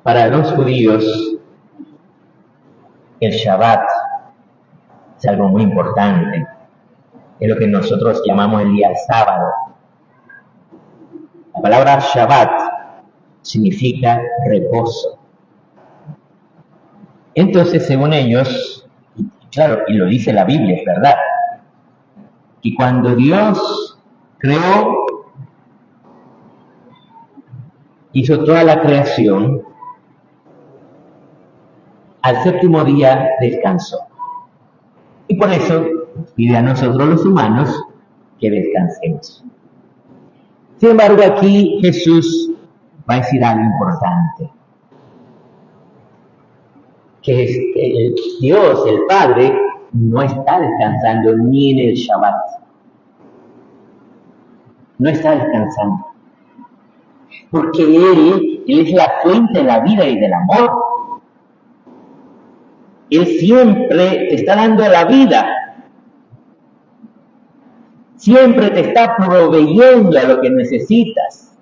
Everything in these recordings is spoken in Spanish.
Para los judíos, el Shabbat es algo muy importante. Es lo que nosotros llamamos el día sábado. La palabra Shabbat significa reposo. Entonces, según ellos, claro, y lo dice la Biblia, es verdad, que cuando Dios creó, hizo toda la creación, al séptimo día descansó. Y por eso pide a nosotros los humanos que descansemos. Sin embargo, aquí Jesús va a decir algo importante. Que Dios, el Padre, no está descansando ni en el Shabbat. No está descansando. Porque Él es la fuente de la vida y del amor. Él siempre te está dando la vida. Siempre te está proveyendo a lo que necesitas.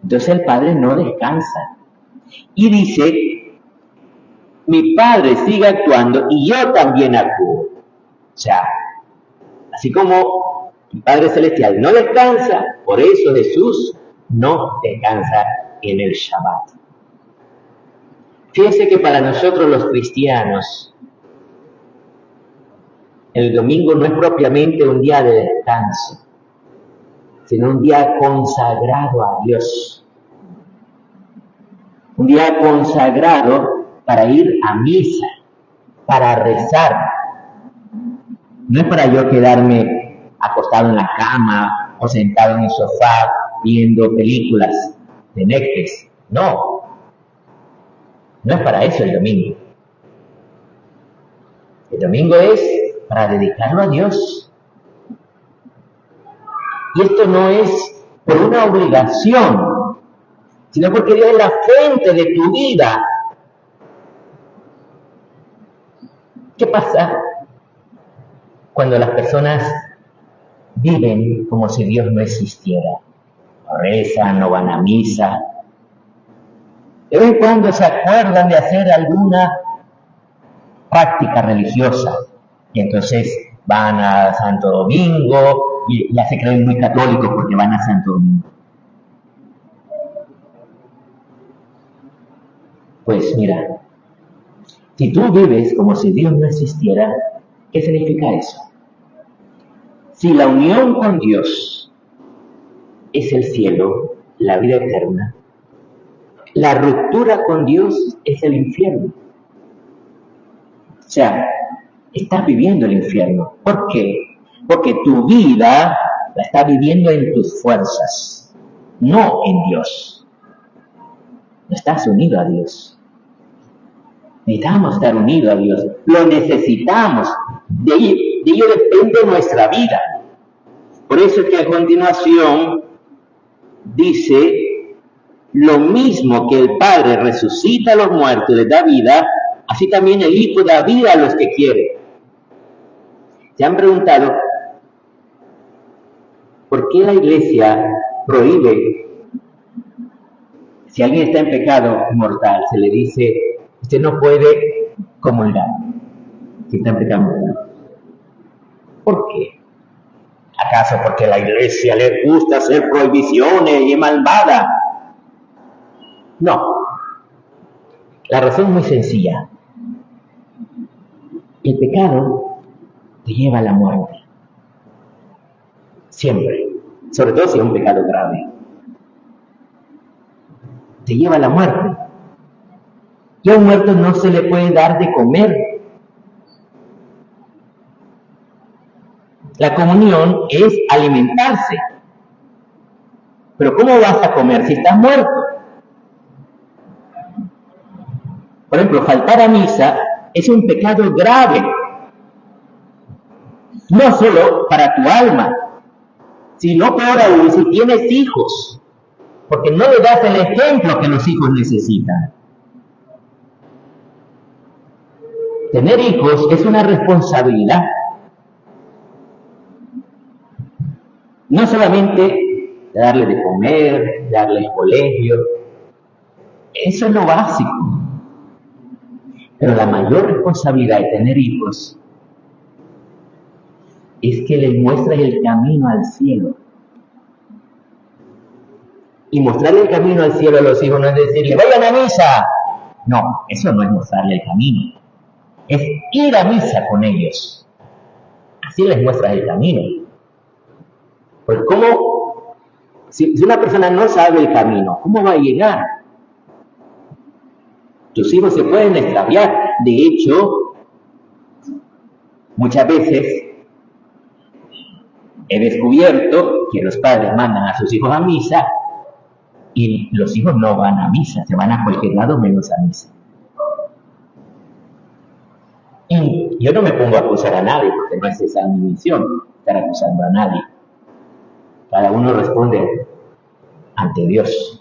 Entonces el Padre no descansa. Y dice, mi Padre sigue actuando y yo también actúo. O sea, así como el Padre Celestial no descansa, por eso Jesús no descansa en el Shabbat. Fíjense que para nosotros los cristianos, el domingo no es propiamente un día de descanso, sino un día consagrado a Dios. Un día consagrado para ir a misa, para rezar. No es para yo quedarme acostado en la cama o sentado en el sofá viendo películas de Netflix. No. No es para eso el domingo. El domingo es para dedicarlo a Dios. Y esto no es por una obligación, sino porque Dios es la fuente de tu vida. ¿Qué pasa cuando las personas viven como si Dios no existiera? No rezan, no van a misa. De vez en cuando se acuerdan de hacer alguna práctica religiosa y entonces van a Santo Domingo y ya se creen muy católicos porque van a Santo Domingo. Pues mira, si tú vives como si Dios no existiera, ¿qué significa eso? Si la unión con Dios es el cielo, la vida eterna, la ruptura con Dios es el infierno. O sea, estás viviendo el infierno. ¿Por qué? Porque tu vida la estás viviendo en tus fuerzas, no en Dios. No estás unido a Dios. Necesitamos estar unidos a Dios. Lo necesitamos. De ello depende nuestra vida. Por eso es que a continuación dice, lo mismo que el Padre resucita a los muertos y les da vida, así también el Hijo da vida a los que quiere. ¿Se han preguntado por qué la Iglesia prohíbe, si alguien está en pecado mortal, se le dice, usted no puede comulgar, si está en pecado mortal? ¿Por qué? ¿Acaso porque a la Iglesia le gusta hacer prohibiciones y es malvada? No. La razón es muy sencilla. El pecado te lleva a la muerte. Siempre. Sobre todo si es un pecado grave. Te lleva a la muerte. Y a un muerto no se le puede dar de comer. La comunión es alimentarse. Pero ¿cómo vas a comer si estás muerto? Por ejemplo, faltar a misa es un pecado grave, no solo para tu alma, sino peor aún si tienes hijos, porque no le das el ejemplo que los hijos necesitan. Tener hijos es una responsabilidad. No solamente darle de comer, darle el colegio, Eso es lo básico. Pero la mayor responsabilidad de tener hijos es que les muestres el camino al cielo. Y mostrarle el camino al cielo a los hijos no es decirle, vayan a misa. No, eso no es mostrarle el camino. Es ir a misa con ellos. Así les muestras el camino. Pues ¿cómo? Si una persona no sabe el camino, ¿cómo va a llegar? Tus hijos se pueden extraviar. De hecho, muchas veces he descubierto que los padres mandan a sus hijos a misa y los hijos no van a misa, se van a cualquier lado menos a misa. Y yo no me pongo a acusar a nadie, porque no es esa mi misión, estar acusando a nadie. Cada uno responde ante Dios.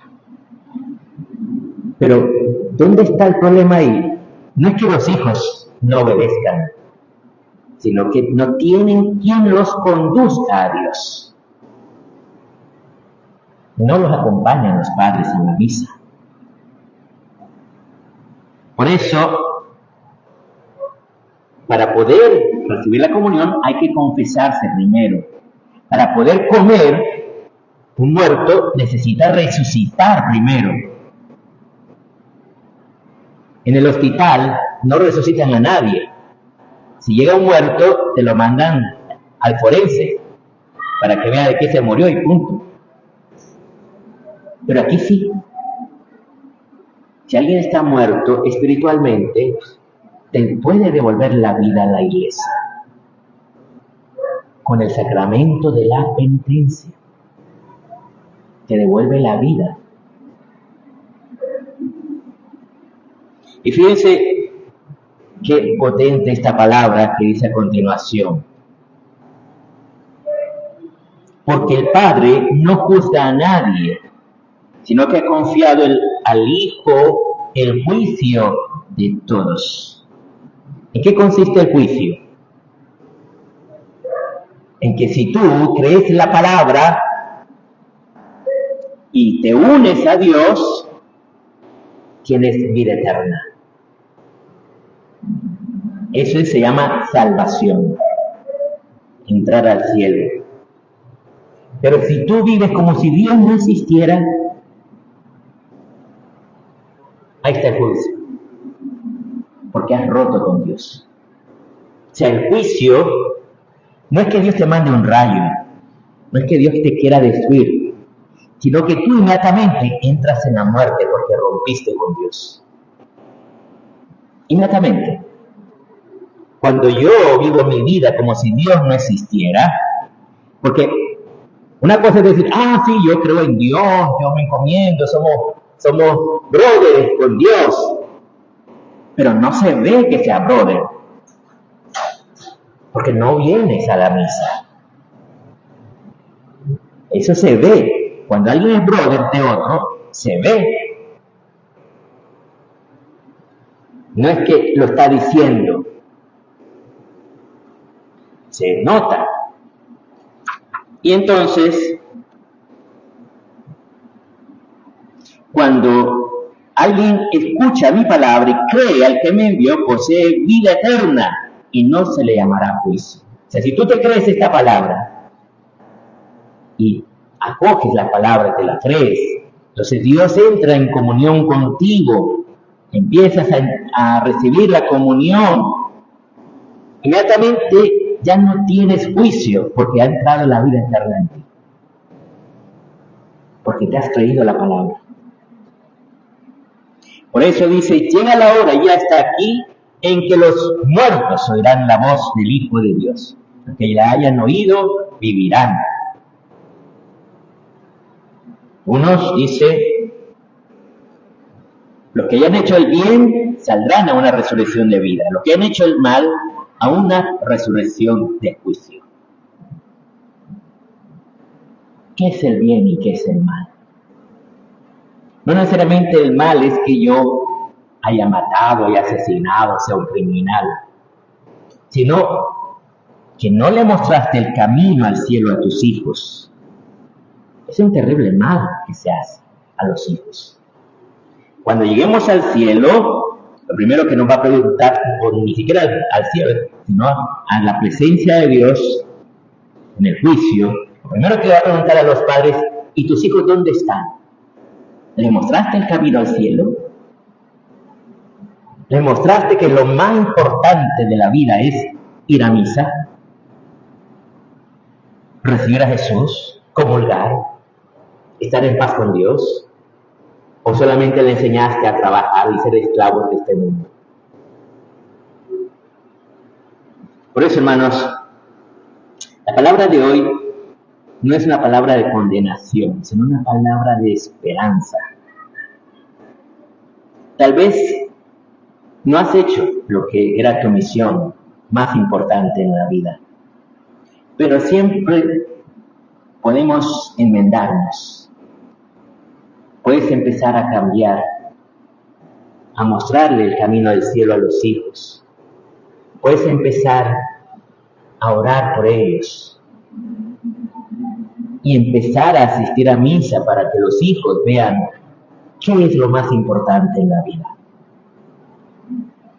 Pero, ¿dónde está el problema ahí? No es que los hijos no obedezcan, sino que no tienen quien los conduzca a Dios. No los acompañan los padres a la misa. Por eso, para poder recibir la comunión hay que confesarse primero. Para poder comer, un muerto necesita resucitar primero. En el hospital no resucitan a nadie. Si llega un muerto, te lo mandan al forense para que vea de qué se murió y punto. Pero aquí sí. Si alguien está muerto espiritualmente, te puede devolver la vida a la iglesia con el sacramento de la penitencia. Te devuelve la vida. Y fíjense qué potente esta palabra que dice a continuación. Porque el Padre no juzga a nadie, sino que ha confiado al Hijo el juicio de todos. ¿En qué consiste el juicio? En que si tú crees la palabra y te unes a Dios, tienes vida eterna. Eso se llama salvación, entrar al cielo. Pero si tú vives como si Dios no existiera, ahí está el juicio, porque has roto con Dios. O sea, el juicio no es que Dios te mande un rayo, no es que Dios te quiera destruir, sino que tú inmediatamente entras en la muerte porque rompiste con Dios. Inmediatamente. Cuando yo vivo mi vida como si Dios no existiera, porque una cosa es decir, sí, yo creo en Dios, yo me encomiendo, somos brothers con Dios, pero no se ve que sea brother, porque no vienes a la misa. Eso se ve. Cuando alguien es brother de otro, se ve. No es que lo está diciendo, se nota. Y entonces, cuando alguien escucha mi palabra y cree al que me envió, posee vida eterna y no se le llamará juicio. O sea, si tú te crees esta palabra y acoges la palabra y te la crees, entonces Dios entra en comunión contigo, empiezas a recibir la comunión, inmediatamente ya no tienes juicio porque ha entrado la vida eterna en ti, porque te has creído la palabra. Por eso dice, llega la hora, ya está aquí, en que los muertos oirán la voz del Hijo de Dios. Los que la hayan oído, vivirán. Unos dice, los que hayan hecho el bien saldrán a una resurrección de vida. Los que han hecho el mal a una resurrección de juicio. ¿Qué es el bien y qué es el mal? No necesariamente el mal es que yo haya matado, haya asesinado, sea un criminal, sino que no le mostraste el camino al cielo a tus hijos. Es un terrible mal que se hace a los hijos. Cuando lleguemos al cielo, lo primero que nos va a preguntar, o ni siquiera al cielo, sino a la presencia de Dios en el juicio, lo primero que va a preguntar a los padres: ¿y tus hijos dónde están? ¿Le mostraste el camino al cielo? ¿Le mostraste que lo más importante de la vida es ir a misa, recibir a Jesús, comulgar, estar en paz con Dios? ¿O solamente le enseñaste a trabajar y ser esclavos de este mundo? Por eso, hermanos, la palabra de hoy no es una palabra de condenación, sino una palabra de esperanza. Tal vez no has hecho lo que era tu misión más importante en la vida, pero siempre podemos enmendarnos. Puedes empezar a cambiar, a mostrarle el camino del cielo a los hijos. Puedes empezar a orar por ellos y empezar a asistir a misa para que los hijos vean qué es lo más importante en la vida.